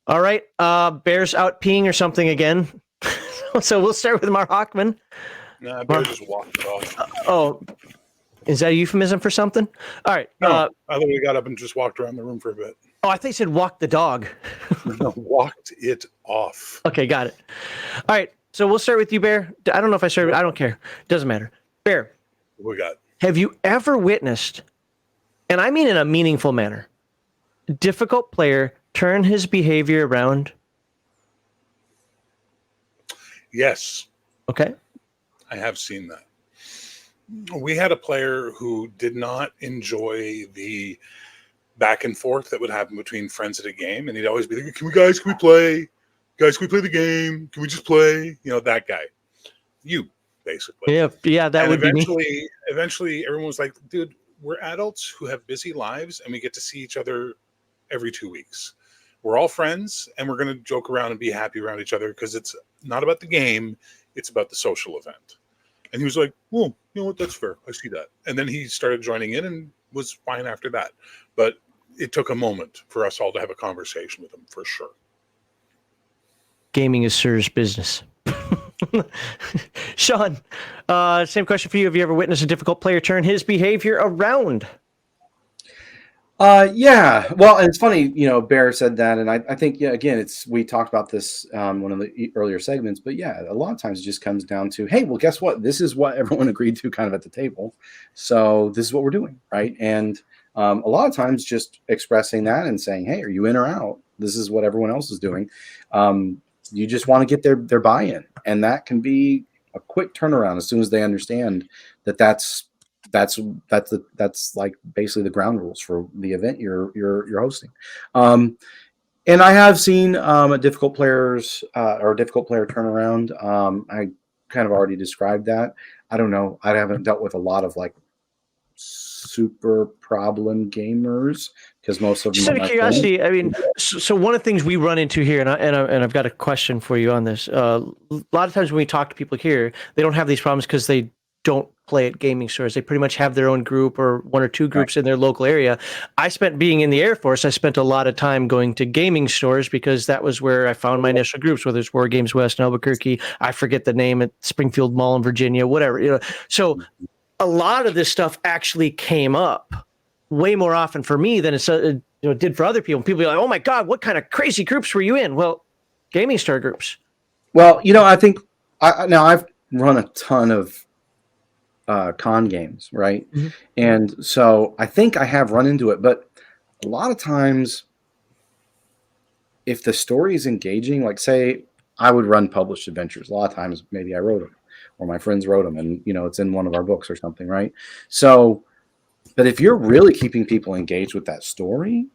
All right. Bear's out peeing or something again. So we'll start with Mark Hockman. Nah, Bear just walked off. Oh, is that a euphemism for something? All right. No, I literally got up and just walked around the room for a bit. Oh, I think you said walk the dog. No, walked it off. Okay, got it. All right. So we'll start with you, Bear. I don't know if I started. I don't care. Doesn't matter. Bear. What we got? Have you ever witnessed, and I mean in a meaningful manner, a difficult player turn his behavior around? Yes. Okay. I have seen that. We had a player who did not enjoy the back and forth that would happen between friends at a game, and he'd always be like, can we play? Guys, can we play the game? Can we just play? You know, that guy. You, basically. Yeah, that would be me. Eventually, everyone was like, dude, we're adults who have busy lives, and we get to see each other every 2 weeks. We're all friends, and we're going to joke around and be happy around each other because it's not about the game, it's about the social event. And he was like, well, you know what, that's fair. I see that. And then he started joining in and was fine after that. But it took a moment for us all to have a conversation with him, for sure. Gaming is Sir's business. Sean, same question for you. Have you ever witnessed a difficult player turn his behavior around? Yeah. Well, and it's funny, Bear said that, and I think, again, we talked about this one of the earlier segments, but yeah, a lot of times it just comes down to, hey, well, guess what? This is what everyone agreed to kind of at the table. So this is what we're doing, right? And a lot of times just expressing that and saying, hey, are you in or out? This is what everyone else is doing. You just want to get their buy-in, and that can be a quick turnaround as soon as they understand that that's like basically the ground rules for the event you're hosting. And I have seen a difficult player turnaround. I kind of already described that. I don't know. I haven't dealt with a lot of like super problem gamers because most of them. Just out of curiosity, I mean, so one of the things we run into here, and I've got a question for you on this. A lot of times when we talk to people here, they don't have these problems because they don't play at gaming stores. They pretty much have their own group or one or two groups in their local area. Being in the Air Force, I spent a lot of time going to gaming stores because that was where I found my initial groups, whether it's War Games West in Albuquerque, I forget the name, at Springfield Mall in Virginia, whatever. So a lot of this stuff actually came up way more often for me than it did for other people. People be like, oh my God, what kind of crazy groups were you in? Well, gaming store groups. Well, I think I've run a ton of con games, right? Mm-hmm. And so I think I have run into it, but a lot of times if the story is engaging, like say I would run published adventures, a lot of times maybe I wrote them or my friends wrote them and it's in one of our books or something, right? So, but if you're really keeping people engaged with that story,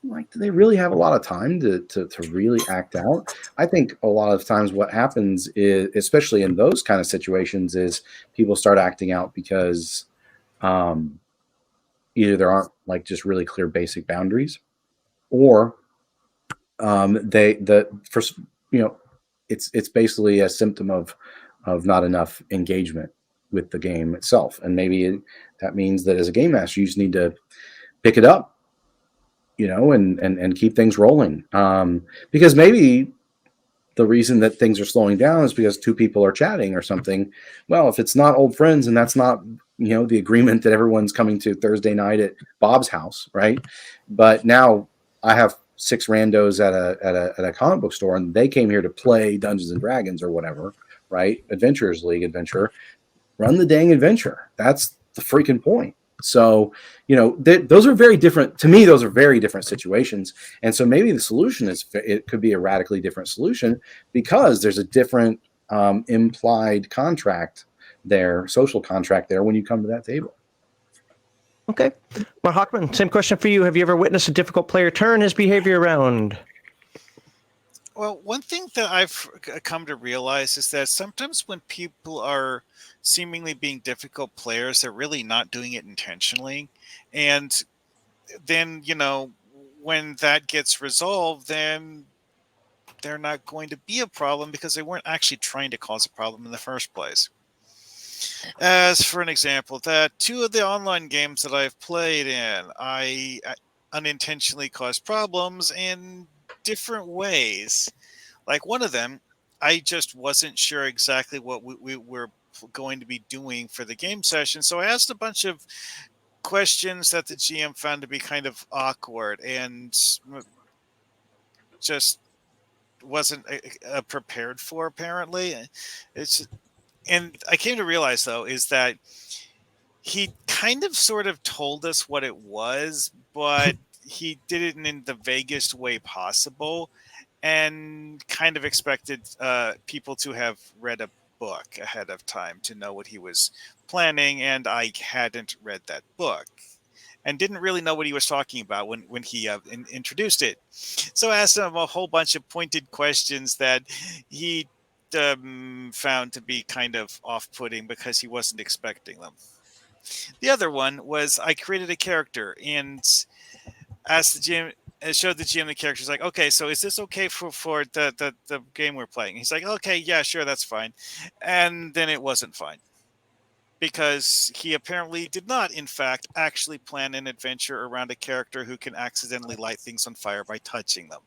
like, do they really have a lot of time to really act out? I think a lot of times what happens is, especially in those kind of situations, is people start acting out because either there aren't like just really clear basic boundaries, or it's basically a symptom of not enough engagement with the game itself, and maybe that means that as a game master, you just need to pick it up. And keep things rolling. Because maybe the reason that things are slowing down is because two people are chatting or something. Well, if it's not old friends and that's not, the agreement that everyone's coming to Thursday night at Bob's house, right? But now I have 6 randos at a comic book store and they came here to play Dungeons and Dragons or whatever, right? Adventurers League adventure. Run the dang adventure. That's the freaking point. So, those are very different. To me, those are very different situations. And so maybe the solution it could be a radically different solution because there's a different implied contract there, social contract there when you come to that table. Okay. Mark Hockman, same question for you. Have you ever witnessed a difficult player turn his behavior around? Well, one thing that I've come to realize is that sometimes when people are seemingly being difficult players, they're really not doing it intentionally. And then, when that gets resolved, then they're not going to be a problem because they weren't actually trying to cause a problem in the first place. As for an example, that 2 of the online games that I've played in, I unintentionally caused problems, and different ways. Like one of them, I just wasn't sure exactly what we were going to be doing for the game session. So I asked a bunch of questions that the GM found to be kind of awkward and just wasn't prepared for, apparently. And I came to realize, though, is that he kind of sort of told us what it was, but he did it in the vaguest way possible and kind of expected people to have read a book ahead of time to know what he was planning. And I hadn't read that book and didn't really know what he was talking about when he introduced it. So I asked him a whole bunch of pointed questions that he found to be kind of off-putting because he wasn't expecting them. The other one was I created a character and asked the GM, showed the GM the character. He's like, okay, so is this okay for the game we're playing? He's like, okay, yeah, sure, that's fine. And then it wasn't fine, because he apparently did not, in fact, actually plan an adventure around a character who can accidentally light things on fire by touching them.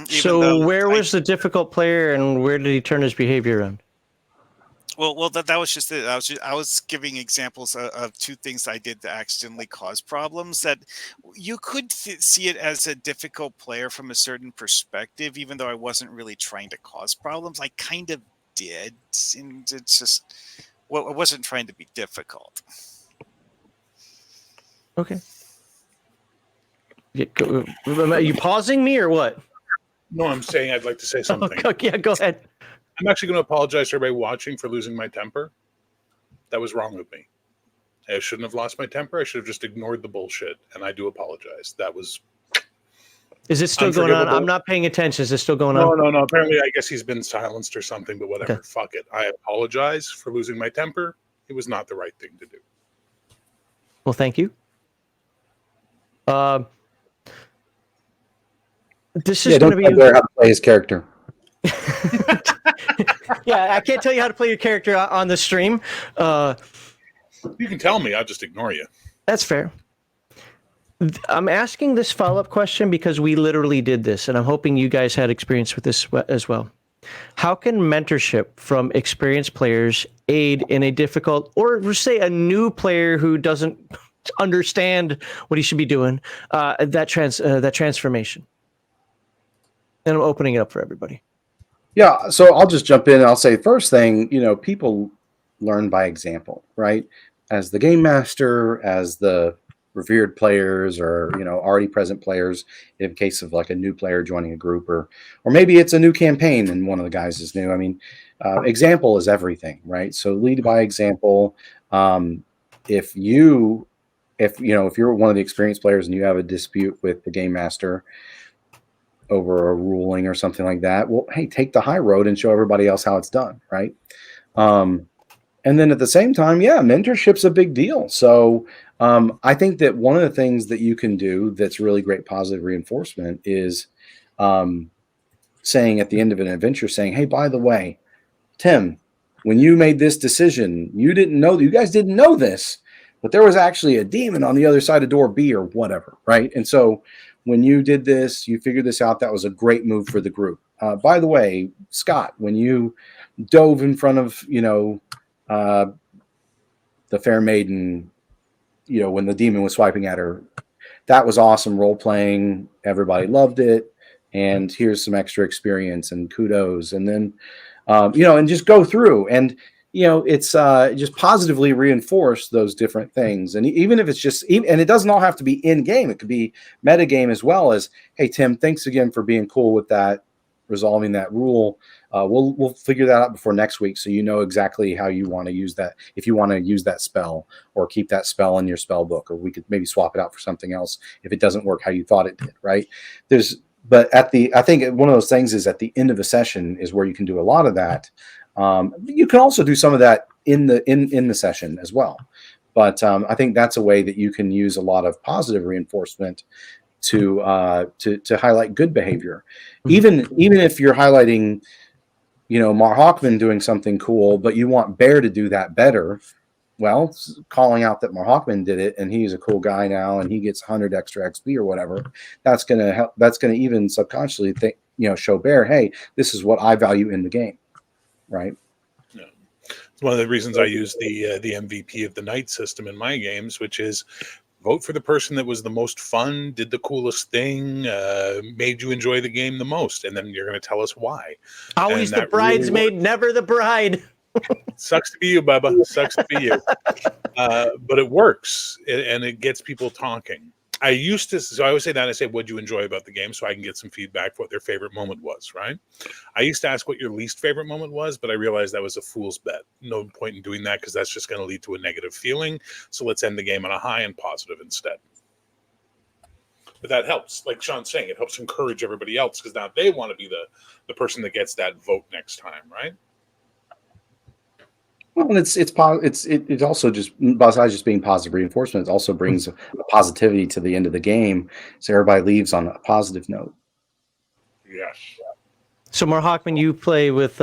So where was the difficult player, and where did he turn his behavior on? Well, that was just it. I was giving examples of two things I did that accidentally caused problems. That you could see it as a difficult player from a certain perspective, even though I wasn't really trying to cause problems. I kind of did, and it's just, well, I wasn't trying to be difficult. Okay. Are you pausing me or what? No, I'm saying I'd like to say something. Okay, yeah, go ahead. I'm actually going to apologize to everybody watching for losing my temper. That was wrong with me. I shouldn't have lost my temper. I should have just ignored the bullshit, and I do apologize. That was... Is it still going on? I'm not paying attention. Is it still going on? No. Apparently, I guess he's been silenced or something, but whatever. Okay. Fuck it. I apologize for losing my temper. It was not the right thing to do. Well, thank you. This is going to be... Don't tell how to play his character. Yeah, I can't tell you how to play your character on the stream. You can tell me. I'll just ignore you. That's fair. I'm asking this follow-up question because we literally did this, and I'm hoping you guys had experience with this as well. How can mentorship from experienced players aid in a difficult, or say a new player who doesn't understand what he should be doing, that transformation? And I'm opening it up for everybody. Yeah, so I'll just jump in and I'll say first thing, people learn by example, right? As the game master, as the revered players, or already present players, in case of like a new player joining a group, or maybe it's a new campaign and one of the guys is new. I mean, example is everything, right? So lead by example. If you're one of the experienced players and you have a dispute with the game master over a ruling or something like that, well, hey, take the high road and show everybody else how it's done, right? And then at the same time, yeah, mentorship's a big deal. So I think that one of the things that you can do that's really great positive reinforcement is saying at the end of an adventure, saying, hey, by the way, Tim, when you made this decision, you guys didn't know this, but there was actually a demon on the other side of door B or whatever, right? And so when you did this, you figured this out. That was a great move for the group. By the way, Scott, when you dove in front of, the fair maiden, when the demon was swiping at her, that was awesome role playing. Everybody loved it. And here's some extra experience and kudos. And then, and just go through and, it's just positively reinforce those different things. And even if it's just, and it doesn't all have to be in game, it could be meta game as well as, hey, Tim, thanks again for being cool with that, resolving that rule. We'll figure that out before next week. So exactly how you want to use that. If you want to use that spell or keep that spell in your spell book, or we could maybe swap it out for something else if it doesn't work how you thought it did, right? But I think one of those things is at the end of a session is where you can do a lot of that. You can also do some of that in the session as well. But I think that's a way that you can use a lot of positive reinforcement to highlight good behavior. Even if you're highlighting, Mar Hawkman doing something cool, but you want Bear to do that better, well, calling out that Marhawkman did it and he's a cool guy now and he gets 100 extra XP or whatever, that's going to help. That's going to even subconsciously think, show Bear, hey, this is what I value in the game, right? Yeah. It's one of the reasons I use the MVP of the night system in my games, which is vote for the person that was the most fun, did the coolest thing, made you enjoy the game the most, and then you're going to tell us why. Always And the bridesmaid, never the bride. Sucks to be you, Bubba. Sucks to be you. But it works, and it gets people talking. I always say that. I say, what'd you enjoy about the game? So I can get some feedback for what their favorite moment was, right? I used to ask what your least favorite moment was, but I realized that was a fool's bet. No point in doing that because that's just going to lead to a negative feeling. So let's end the game on a high and positive instead. But that helps. Like Sean's saying, it helps encourage everybody else because now they want to be the person that gets that vote next time, right? Well, and it also just, besides just being positive reinforcement, it also brings a positivity to the end of the game, so everybody leaves on a positive note. Yes. So, Marhawkman, you play with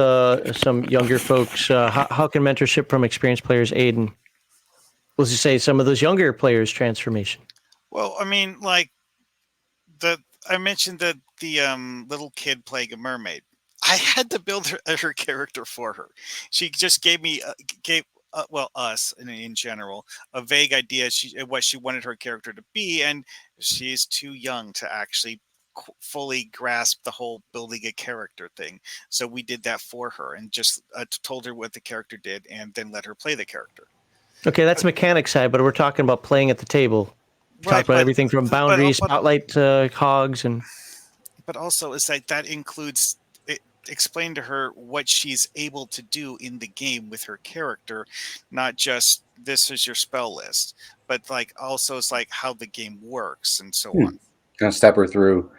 some younger folks. How can mentorship from experienced players aid in, let's just say, some of those younger players' transformation? Well, I mean, like I mentioned that the little kid playing a mermaid. I had to build her character for her. She just gave me us in general a vague idea what she wanted her character to be, and she's too young to actually fully grasp the whole building a character thing. So we did that for her and just told her what the character did, and then let her play the character. Okay, that's mechanic side, but we're talking about playing at the table. Talk about everything from boundaries, spotlight hogs, and. But also, it's like that includes explain to her what she's able to do in the game with her character, not just this is your spell list, but like also it's like how the game works and so on. Kind of step her through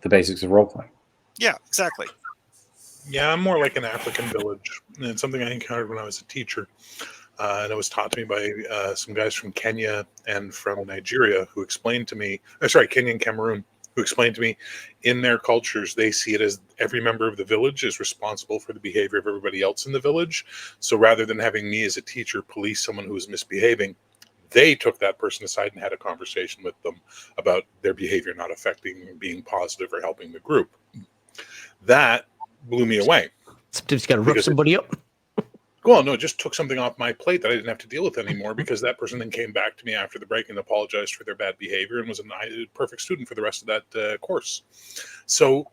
the basics of role playing. Yeah, exactly. Yeah, I'm more like an African village. And it's something I encountered when I was a teacher. And it was taught to me by some guys from Kenya and from Nigeria who explained to me, Kenya and Cameroon, who explained to me in their cultures, they see it as every member of the village is responsible for the behavior of everybody else in the village. So rather than having me as a teacher police someone who is misbehaving, they took that person aside and had a conversation with them about their behavior not affecting being positive or helping the group. That blew me away. Sometimes you got to rough somebody up. Well, no, it just took something off my plate that I didn't have to deal with anymore because that person then came back to me after the break and apologized for their bad behavior and was a perfect student for the rest of that course. So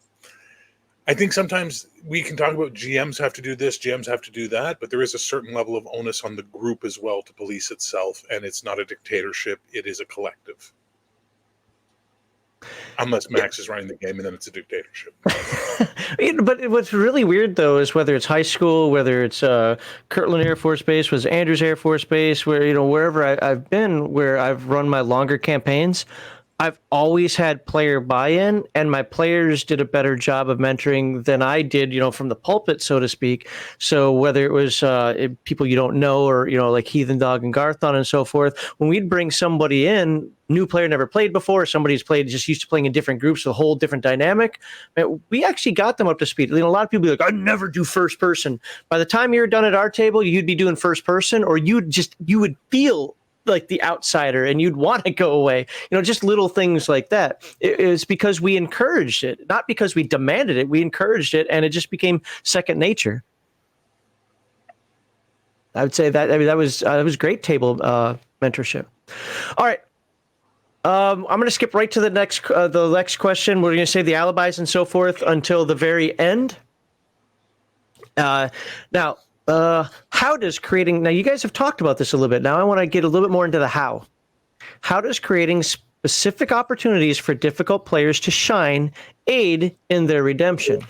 I think sometimes we can talk about GMs have to do this, GMs have to do that, but there is a certain level of onus on the group as well to police itself, and it's not a dictatorship, it is a collective. Unless Max is running the game, and then it's a dictatorship. But what's really weird, though, is whether it's high school, whether it's Kirtland Air Force Base, was Andrews Air Force Base, where wherever I've been, where I've run my longer campaigns, I've always had player buy-in, and my players did a better job of mentoring than I did, from the pulpit, so to speak. So whether it was people you don't know, or like Heathen Dog and Garthon and so forth, when we'd bring somebody in, new player never played before, somebody's played just used to playing in different groups, a whole different dynamic, man, we actually got them up to speed. A lot of people be like, I never do first person. By the time you're done at our table, you'd be doing first person, or you would feel like the outsider and you'd want to go away, just little things like that. It's because we encouraged it, not because we demanded it. We encouraged it, and it just became second nature. I would say that that was great table mentorship. All right, I'm going to skip right to the next question. We're going to save the alibis and so forth until the very end. Now, how does creating, now you guys have talked about this a little bit. Now I want to get a little bit more into the how. How does creating specific opportunities for difficult players to shine aid in their redemption?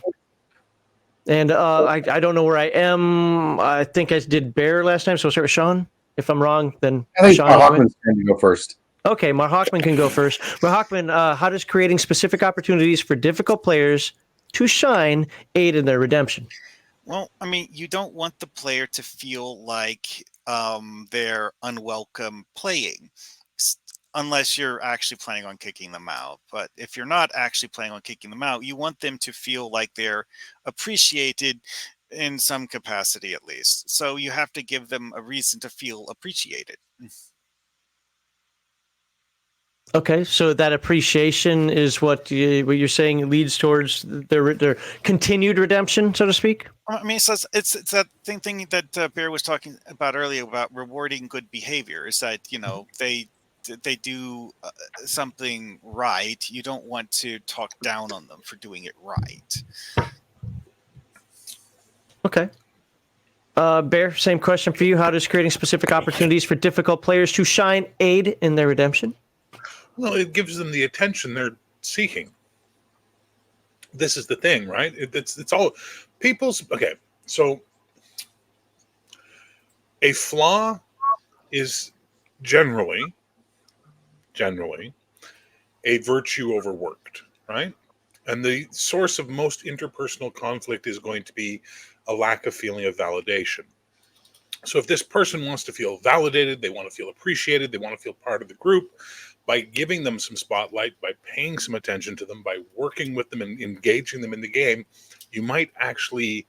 And I don't know where I am. I think I did Bear last time, so I'll start with Sean. If I'm wrong, then I think Sean. Hawkman's going to go first. Okay, Marhawkman can go first. Marhawkman, how does creating specific opportunities for difficult players to shine aid in their redemption? Well, I mean, you don't want the player to feel like they're unwelcome playing, unless you're actually planning on kicking them out. But if you're not actually planning on kicking them out, you want them to feel like they're appreciated in some capacity at least. So you have to give them a reason to feel appreciated. Okay, so that appreciation is what you're saying leads towards their continued redemption, so to speak. I mean, so it's that thing that Bear was talking about earlier about rewarding good behavior. Is that they do something right. You don't want to talk down on them for doing it right. Okay. Bear, same question for you. How does creating specific opportunities for difficult players to shine aid in their redemption? Well, it gives them the attention they're seeking. This is the thing, right? It's all people's. Okay, so a flaw is generally a virtue overworked, right? And the source of most interpersonal conflict is going to be a lack of feeling of validation. So if this person wants to feel validated, they want to feel appreciated, they want to feel part of the group, by giving them some spotlight, by paying some attention to them, by working with them and engaging them in the game, you might actually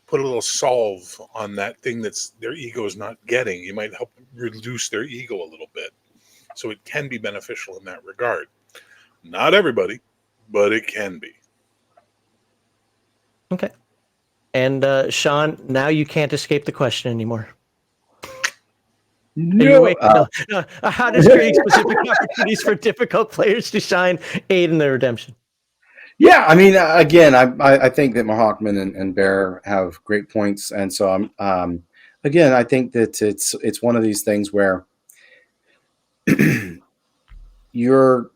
put a little solve on that thing that's their ego is not getting. You might help reduce their ego a little bit. So it can be beneficial in that regard. Not everybody, but it can be. Okay. And Sean, now you can't escape the question anymore. No, No. How does creating specific opportunities for difficult players to shine aid in their redemption? yeah, I mean, again, I think that Mahawkman and Bear have great points, and so again, I think that it's one of these things where you're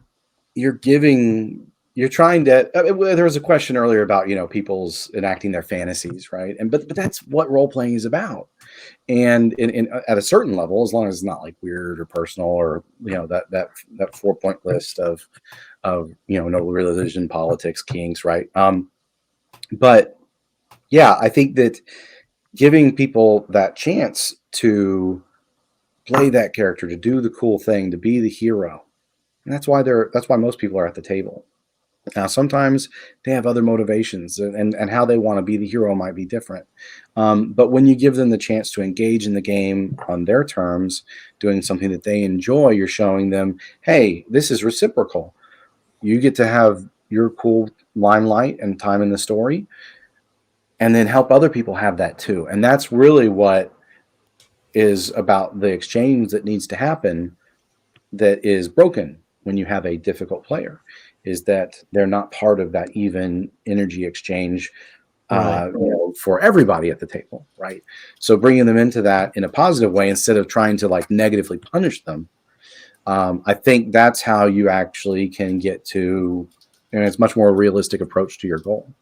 trying to. There was a question earlier about people's enacting their fantasies, right? But that's what role playing is about. And at a certain level, as long as it's not like weird or personal or that 4-point list of no religion, politics, kinks, right? But yeah, I think that giving people that chance to play that character, to do the cool thing, to be the hero, and that's why most people are at the table. Now, sometimes they have other motivations, and how they want to be the hero might be different. But when you give them the chance to engage in the game on their terms, doing something that they enjoy, you're showing them, hey, this is reciprocal. You get to have your cool limelight and time in the story, and then help other people have that too. And that's really what is about the exchange that needs to happen that is broken when you have a difficult player. Is that they're not part of that even energy exchange for everybody at the table, right? So bringing them into that in a positive way instead of trying to negatively punish them, I think that's how you actually can get to, it's much more realistic approach to your goal.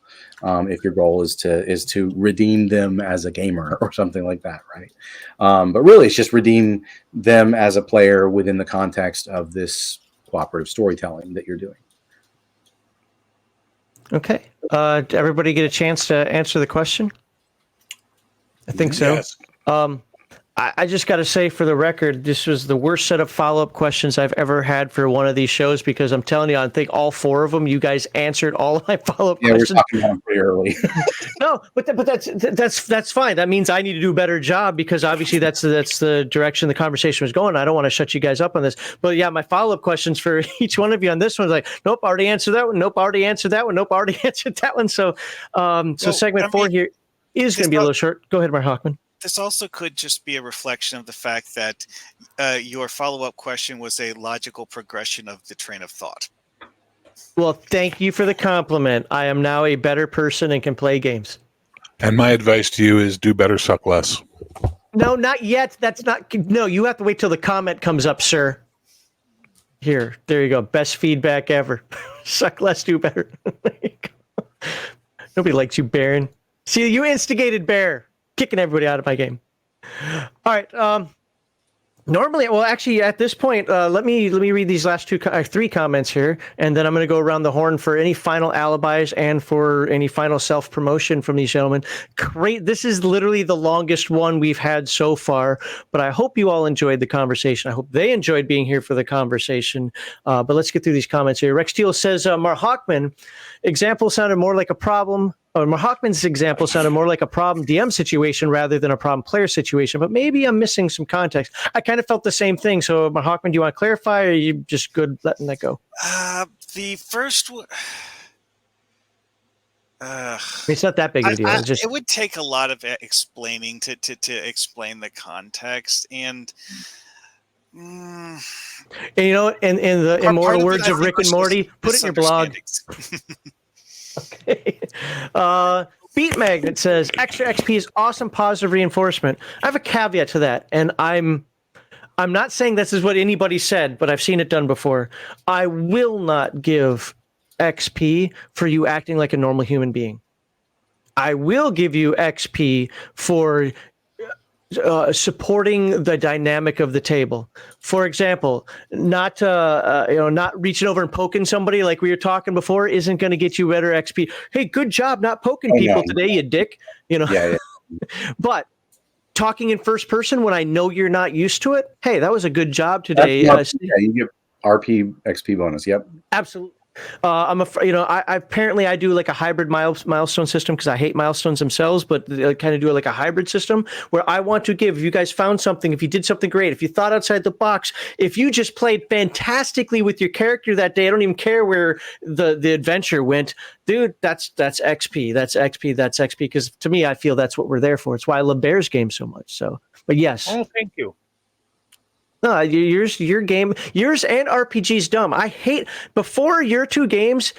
If your goal is to redeem them as a gamer or something like that, right? But really, it's just redeem them as a player within the context of this cooperative storytelling that you're doing. Okay. Did everybody get a chance to answer the question? I think so. Yes. I just got to say, for the record, this was the worst set of follow-up questions I've ever had for one of these shows, because I'm telling you, I think all 4 of them, you guys answered all of my follow-up questions. We're talking about them pretty early. No, but that's fine. That means I need to do a better job, because obviously that's the direction the conversation was going. I don't want to shut you guys up on this, but yeah, my follow-up questions for each one of you on this one's like, nope, already answered that one. Nope, already answered that one. Nope, already answered that one. So, segment 4 here is going to be a little short. Go ahead, Mark Hockman. This also could just be a reflection of the fact that your follow-up question was a logical progression of the train of thought. Well, thank you for the compliment. I am now a better person and can play games. And my advice to you is do better, suck less. No, not yet. That's not. No, you have to wait till the comment comes up, sir. Here, there you go. Best feedback ever. Suck less, do better. There you go. Nobody likes you, Baron. See, you instigated Bear. Kicking everybody out of my game. All right. Normally, well, actually, at this point, let me read these last 3 comments here, and then I'm going to go around the horn for any final alibis and for any final self-promotion from these gentlemen. Great. This is literally the longest one we've had so far, but I hope you all enjoyed the conversation. I hope they enjoyed being here for the conversation. But let's get through these comments here. Rex Steele says, Mark Hockman, example sounded more like a problem Mahakman's example sounded more like a problem DM situation rather than a problem player situation, but maybe I'm missing some context. I kind of felt the same thing. So, Mahakman, do you want to clarify, or are you just good letting that go? The first one. It's not that big of a deal. It would take a lot of explaining to explain the context, and you know, in the immortal words of Rick and Morty, put it in your blog. Okay. Beat Magnet says extra XP is awesome positive reinforcement. I have a caveat to that, and I'm not saying this is what anybody said, but I've seen it done before. I will not give XP for you acting like a normal human being. I will give you XP for supporting the dynamic of the table. For example, not reaching over and poking somebody like we were talking before isn't going to get you better XP. Hey, good job not poking people today, you dick. You know. Yeah. But talking in first person when I know you're not used to it. Hey, that was a good job today. You get RP XP bonus. Yep. Absolutely. I apparently I do like a hybrid milestone system because I hate milestones themselves, but I kind of do like a hybrid system where I want to give, if you guys found something, if you did something great, if you thought outside the box, if you just played fantastically with your character that day, I don't even care where the adventure went, dude, that's XP, that's XP, because to me, I feel that's what we're there for. It's why I love Bears games so much. So, but yes. Oh, thank you. No, your game, yours and RPG's dumb. I hate, before your two games,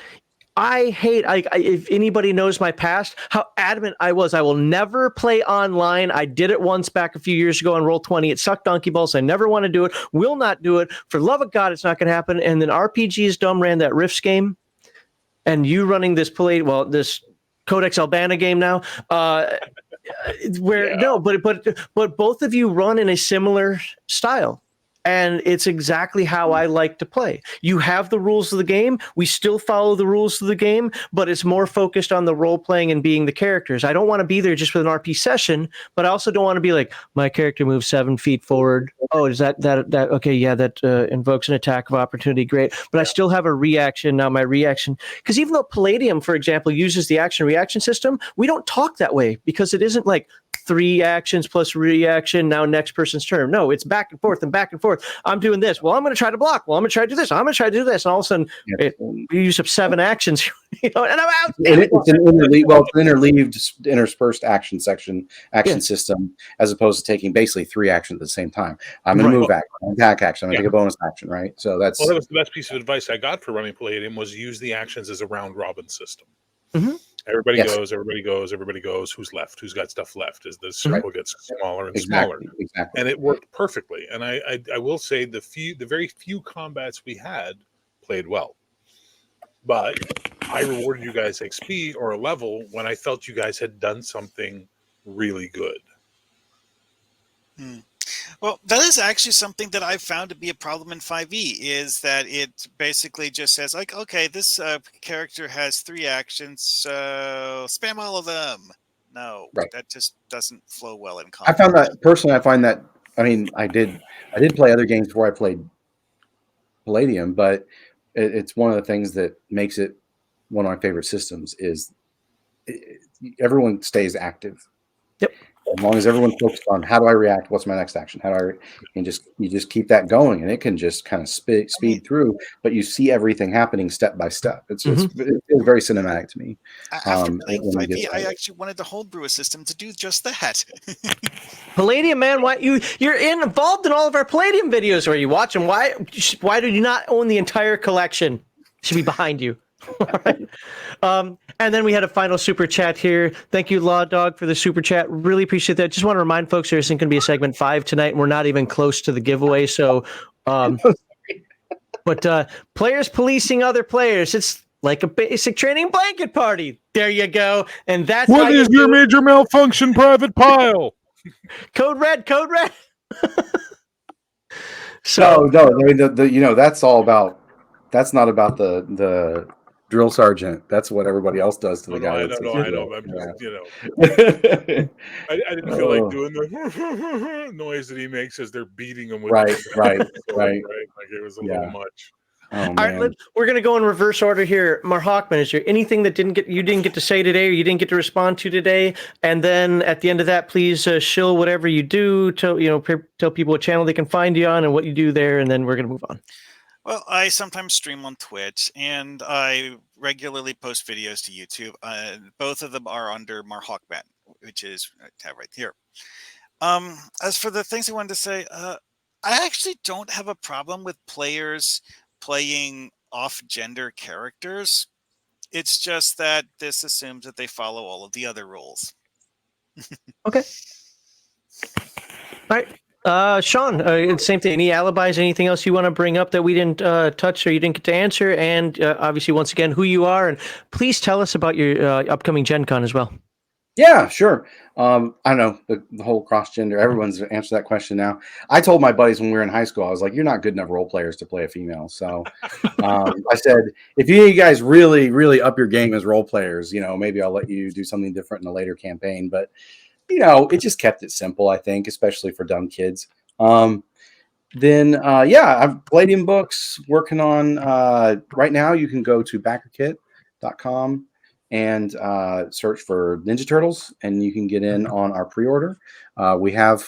I hate, if anybody knows my past, how adamant I was. I will never play online. I did it once back a few years ago on Roll20. It sucked donkey balls. I never want to do it. Will not do it. For love of God, it's not going to happen. And then RPG's dumb ran that Rifts game. And you running this this Codex Albana game now, but both of you run in a similar style. And it's exactly how I like to play. You have the rules of the game. We still follow the rules of the game, but it's more focused on the role playing and being the characters. I don't want to be there just with an RP session, but I also don't want to be like, my character moves 7 feet forward. Oh, is that okay? Yeah, that invokes an attack of opportunity. Great. But I still have a reaction. Now my reaction, because even though Palladium, for example, uses the action reaction system, we don't talk that way because it isn't like 3 actions plus reaction. Now next person's turn. No, it's back and forth and back and forth. I'm doing this. Well, I'm going to try to block. Well, I'm going to try to do this. I'm going to try to do this. And all of a sudden, you use up 7 actions, and I'm out. It's an interleaved, interspersed action system, as opposed to taking basically 3 actions at the same time. I'm going to move back, attack action. I'm going to take a bonus action, right? So that was the best piece of advice I got for running Palladium was use the actions as a round robin system. Mm-hmm. Everybody goes. Who's left? Who's got stuff left? As the circle gets smaller and smaller. Exactly. And it worked perfectly. And I will say the very few combats we had played well. But I rewarded you guys XP or a level when I felt you guys had done something really good. Well, that is actually something that I've found to be a problem in 5e, is that it basically just says, like, okay, this character has 3 actions, so spam all of them. No, that just doesn't flow well in combat. I find that, I mean, I did play other games before I played Palladium, but it's one of the things that makes it one of my favorite systems is everyone stays active. Yep. As long as everyone's focused on how do I react, what's my next action, you just keep that going, and it can just kind of speed through. But you see everything happening step by step. It's very cinematic to me. After playing 5e, I actually wanted to homebrew a system to do just that. Palladium, man, why you're involved in all of our Palladium videos? Are you watching? Why do you not own the entire collection? It should be behind you. All right. And then we had a final super chat here. Thank you, Law Dog, for the super chat. Really appreciate that. Just want to remind folks there isn't going to be a segment 5 tonight, and we're not even close to the giveaway. So, but players policing other players, it's like a basic training blanket party. There you go. And that's what is your major malfunction, Private Pile? Code red. So no, I mean that's all about. That's not about the drill sergeant. That's what everybody else does to the guy. I know. I'm just, I didn't feel like doing the noise that he makes as they're beating him with right. Like it was a little much. Oh All right, man. we're gonna go in reverse order here. Marhawkman, is there anything that you didn't get to say today, or you didn't get to respond to today? And then at the end of that, please shill whatever you do. Tell people what channel they can find you on and what you do there, and then we're gonna move on. Well, I sometimes stream on Twitch, and I regularly post videos to YouTube. Both of them are under Marhawkman, which is tab right here. As for the things I wanted to say, I actually don't have a problem with players playing off-gender characters. It's just that this assumes that they follow all of the other rules. Okay. All right. Sean, same thing. Any alibis, anything else you want to bring up that we didn't touch or you didn't get to answer? And obviously, once again, who you are. And please tell us about your upcoming Gen Con as well. Yeah, sure. I don't know the whole cross gender. Everyone's answered that question now. I told my buddies when we were in high school, I was like, "You're not good enough role players to play a female." So I said, if you guys really, really up your game as role players, maybe I'll let you do something different in a later campaign. But it just kept it simple, I think, especially for dumb kids. Then I've Palladium books working on right now. You can go to backerkit.com and search for Ninja Turtles, and you can get in on our pre-order. We have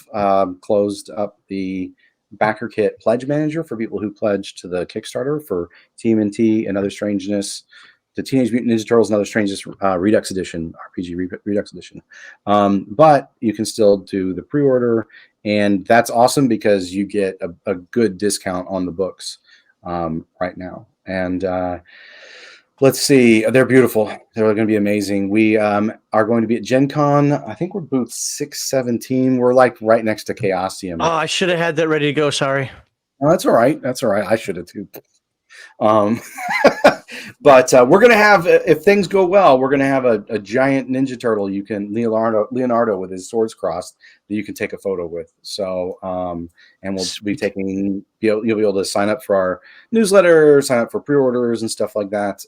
closed up the Backer Kit Pledge Manager for people who pledge to the Kickstarter for TMNT and Other Strangeness, the Teenage Mutant Ninja Turtles and Other Strangeness Redux Edition, RPG Redux Edition. But you can still do the pre-order, and that's awesome because you get a good discount on the books right now. And let's see. They're beautiful. They're going to be amazing. We are going to be at Gen Con. I think we're booth 617. We're like right next to Chaosium. Oh, I should have had that ready to go. Sorry. Oh, that's all right. That's all right. I should have too. But we're going to have, if things go well, we're going to have a giant Ninja Turtle. You can Leonardo with his swords crossed that you can take a photo with. So, and we'll be you'll be able to sign up for our newsletter, sign up for pre-orders and stuff like that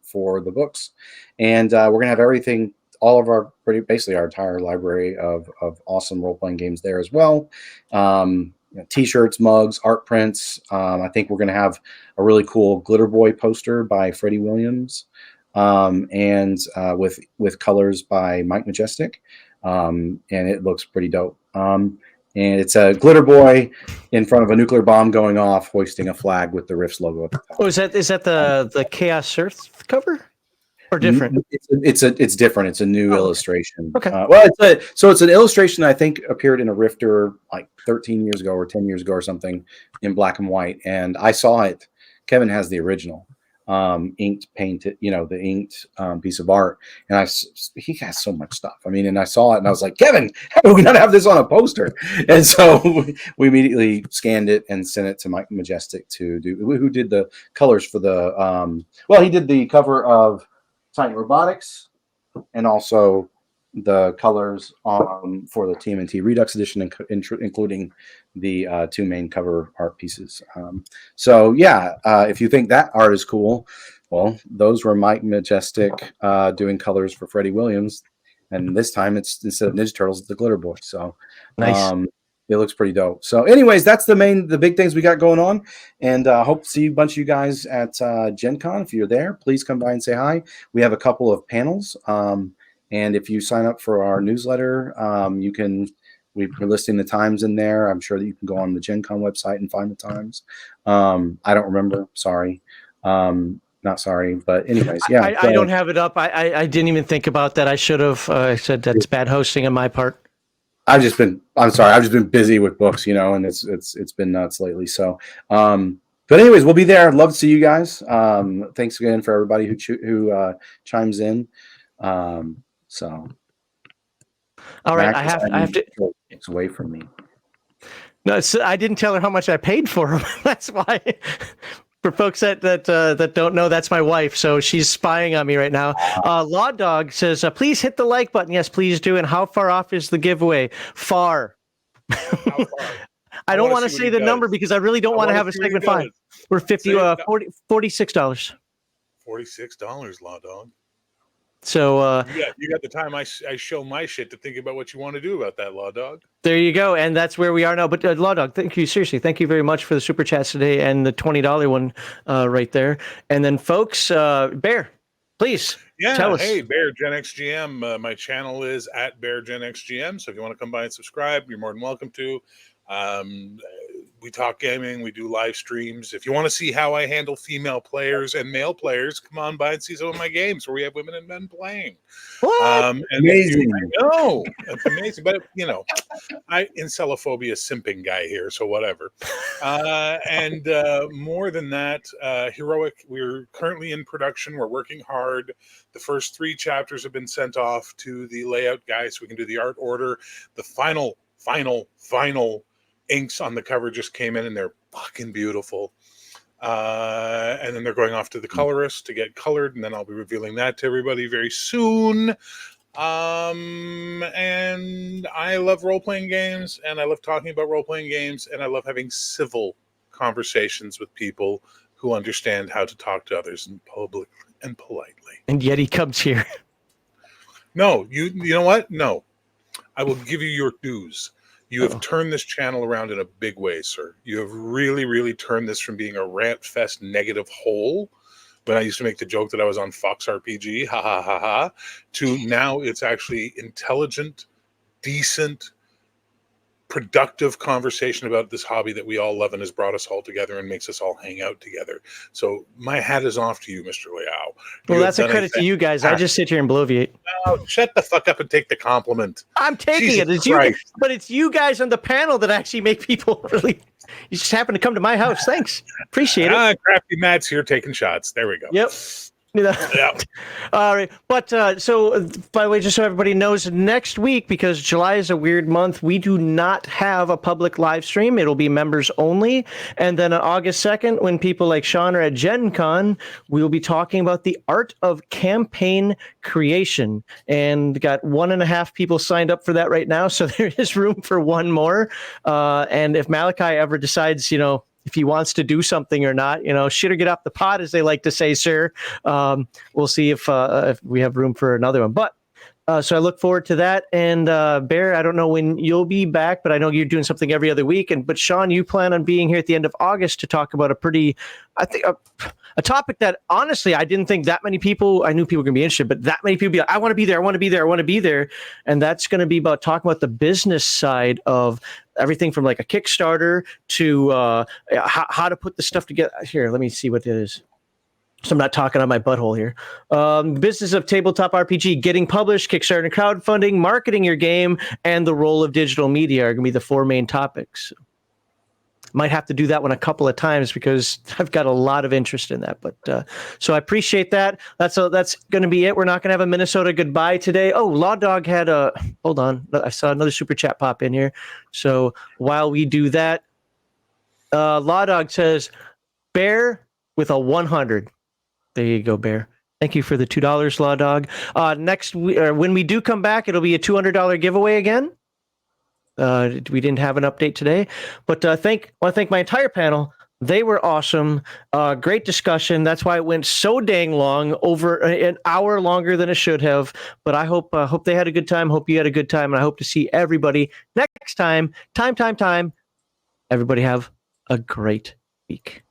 for the books. And we're going to have everything, all of our basically our entire library of awesome role-playing games there as well. T-shirts, mugs, art prints. I think we're going to have a really cool Glitter Boy poster by Freddie Williams, and with colors by Mike Majestic, and it looks pretty dope. And it's a Glitter Boy in front of a nuclear bomb going off, hoisting a flag with the Rift's logo at the top. Oh, is that the Chaos Earth cover? Or different? It's different. It's a new illustration. Okay. It's an illustration that I think appeared in a Rifter like 13 years ago or 10 years ago or something in black and white. And I saw it. Kevin has the original inked painted, the inked piece of art. And he has so much stuff. I mean, and I saw it and I was like, Kevin, how do we not have this on a poster? And so we immediately scanned it and sent it to Mike Majestic who did the colors for the he did the cover of Tiny Robotics, and also the colors for the TMNT Redux Edition, including the two main cover art pieces. If you think that art is cool, well, those were Mike Majestic doing colors for Freddie Williams, and this time it's instead of Ninja Turtles, it's the Glitter Boy. So nice. It looks pretty dope. So anyways, that's the big things we got going on. And hope to see a bunch of you guys at Gen Con. If you're there, please come by and say hi. We have a couple of panels. And if you sign up for our newsletter, we're listing the times in there. I'm sure that you can go on the Gen Con website and find the times. I don't remember. Sorry. Not sorry. But anyways, yeah. I don't have it up. I didn't even think about that. I should have. I said that's bad hosting on my part. I've just been busy with books, and it's been nuts lately. So, but anyways, we'll be there. I'd love to see you guys. Thanks again for everybody who chimes in. So, all right, I have to. It's away from me. No, I didn't tell her how much I paid for them. That's why. For folks that don't know, that's my wife, so she's spying on me right now. Law Dog says, please hit the like button. Yes, please do. And how far off is the giveaway? Far. How far? I don't want to say the number because I really don't want to have a segment 5. We're $46. $46, Law Dog. So you got the time I show my shit to think about what you want to do about that, Law Dog. there you go, and that's where we are now. But Law Dog, thank you, seriously, thank you very much for the super chats today and the $20 one right there. And then, folks, Bear, please tell us. Hey, Bear Gen X GM. My channel is at Bear Gen X GM. So if you want to come by and subscribe, you're more than welcome to. We talk gaming, we do live streams. If you want to see how I handle female players and male players, come on by and see some of my games where we have women and men playing. What? Amazing. I know, it's amazing. But incelophobia simping guy here, so whatever. And more than that, Heroic, we're currently in production. We're working hard. The first 3 chapters have been sent off to the layout guy so we can do the art order. The final inks on the cover just came in and they're fucking beautiful. And then they're going off to the colorist to get colored, and then I'll be revealing that to everybody very soon. And I love role-playing games, and I love talking about role-playing games, and I love having civil conversations with people who understand how to talk to others in public and politely. And yet he comes here. No, you know what? No. I will give you your dues. You have turned this channel around in a big way, sir. You have really, really turned this from being a rant fest negative hole, when I used to make the joke that I was on Fox RPG, ha ha ha ha, to now it's actually intelligent, decent, productive conversation about this hobby that we all love and has brought us all together and makes us all hang out together. So my hat is off to you, Mr. Liao. Well, that's a credit to you guys. I just sit here and bloviate. No, shut the fuck up and take the compliment. I'm taking Jesus it. It's Christ. you, but it's you guys on the panel that actually make people really. You just happen to come to my house. Thanks. Appreciate it. Crafty Matt's here taking shots. There we go. Yep. Yep. All right. But so, by the way, just so everybody knows, next week, because July is a weird month, we do not have a public live stream. It'll be members only. And then on August 2nd, when people like Sean are at Gen Con, we'll be talking about the art of campaign creation. And got 1.5 people signed up for that right now. So there is room for one more. And if Malachi ever decides, if he wants to do something or not, shit or get off the pot, as they like to say, sir. We'll see if we have room for another one. But so I look forward to that. And Bear, I don't know when you'll be back, but I know you're doing something every other week. But Sean, you plan on being here at the end of August to talk about a topic that honestly I didn't think that many people. I knew people were going to be interested, but that many people be like, I want to be there. I want to be there. I want to be there. And that's going to be about talking about the business side of everything from like a Kickstarter to how to put the stuff together. Here, let me see what it is. So I'm not talking on my butthole here. Business of tabletop RPG, getting published, Kickstarter and crowdfunding, marketing your game, and the role of digital media are going to be the 4 main topics. Might have to do that one a couple of times because I've got a lot of interest in that. But so I appreciate that. That's going to be it. We're not going to have a Minnesota goodbye today. Oh, Law Dog had a hold on. I saw another super chat pop in here. So while we do that, Law Dog says Bear with a 100. There you go, Bear. Thank you for the $2, Law Dog. Next when we do come back, it'll be a $200 giveaway again. We didn't have an update today, but I want to thank my entire panel. They were awesome. Great discussion. That's why it went so dang long, over an hour longer than it should have. But I hope they had a good time. Hope you had a good time. And I hope to see everybody next time. Time. Everybody have a great week.